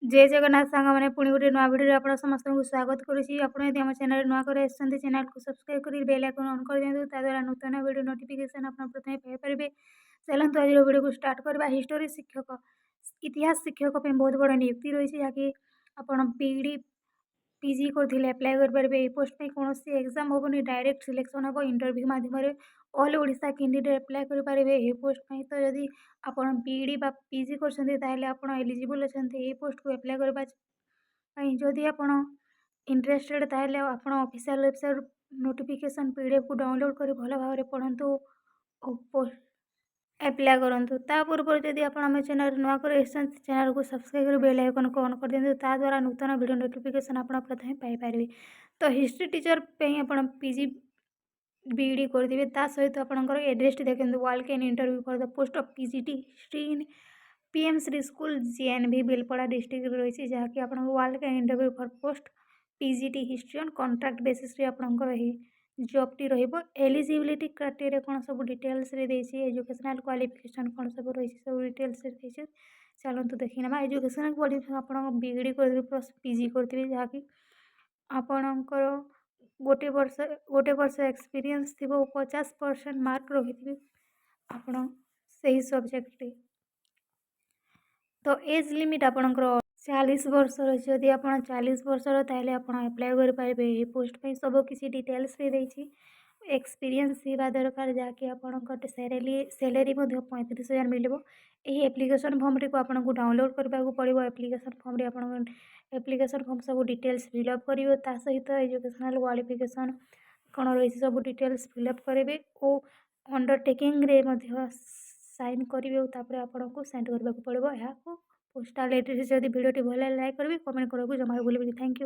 जय जगन्नाथ सांग मैंने पुणी गोटे नुआ भिडियो आप समस्त को स्वागत करुँची। आप आम चैनल नुआ कर चैनल को सब्सक्राइब कर बेल आइकन ऑन कर दिखाँ ताद्वारा नूतन वीडियो नोटिफिकेशन आप प्रथम पाइपर। चलते आज वीडियो को स्टार्ट करवा। हिस्टोरी शिक्षक इतिहास शिक्षक बहुत बड़ नियुक्ति रही है जहाँकि आप पीडी पीजी करते अप्लाई करेंगे। ये पोस्ट में कौन एग्जाम हेनी डायरेक्ट सिलेक्शन हम इंटरव्यू मध्यम ऑल ओडिशा कैंडिडेट अप्लाई करेंगे ये पोस्ट में। तो जदि आप पीडी बा पीजी कर एलिजिबल अच्छा ये पोस्ट को अप्लाई करने। जदि आप इंटरेस्टेड ताहले आप ऑफिशियल वेबसाइट नोटिफिकेशन पीडीएफ को डाउनलोड कर भल भाव पढ़ु पोस्ट अप्लाई करूँ। ता पूर्व जदि आप चैनल नुआ कर चैनल को सब्सक्राइब कर बेल आइकन को ऑन कर दिखाँ ताद्वारा नूतन वीडियो नोटिफिकेशन आप प्रथम पाइपर। तो हिस्ट्री टीचर पे आप पीजी बीईडी करेंगे सहित आपंकर एड्रेस देखते world can interview for the post of PGT history in PM Shri school GNV Belpada district रही जहाँकि आप world can interview for post PGT history on contract basis आपंकर जॉबटी एलिजिबिलिटी क्राइटेरिया कौन सब डिटेल्स एजुकेशनल क्वालिफिकेशन कौन सब रही सब डिटेल्स चलते देखना। एजुकेशनल क्वालिफिकेशन आप बीईडी करेंगे प्लस पीजी करेंगे जहाँकि आपणकर गोटे वर्ष एक्सपीरियंस थी 50% मार्क रही आपण से सब्जेक्ट। तो एज लिमिट आपणकर 40 वर्ष रही। जदि आप 40 वर्षर ताहले आप अप्लाई करेंगे ये पोस्ट में सब किसी डिटेल्स रही। एक्सपीरियंस थी दरकार जहाँकि आपंकर सैलरी 35,000 मिले। यही एप्लिकेशन फॉर्म को आपको डाउनलोड करने पड़ो। एप्लिकेशन फॉर्म रे आप एप्लिकेशन फॉर्म सब डिटेल्स फिलअप करेंगे सहित एजुकेशनल क्वालिफिकेशन कौन रही सब डिटेल्स फिलअप करेंगे और अंडरटेकिंग रे साइन करेंगे तापर आपको सेंड करने पड़ो। यहाँ पोस्टाल एड्रेस जब वीडियो भल लाइक करेंगे कमेंट करने जमा भूल। Thank you.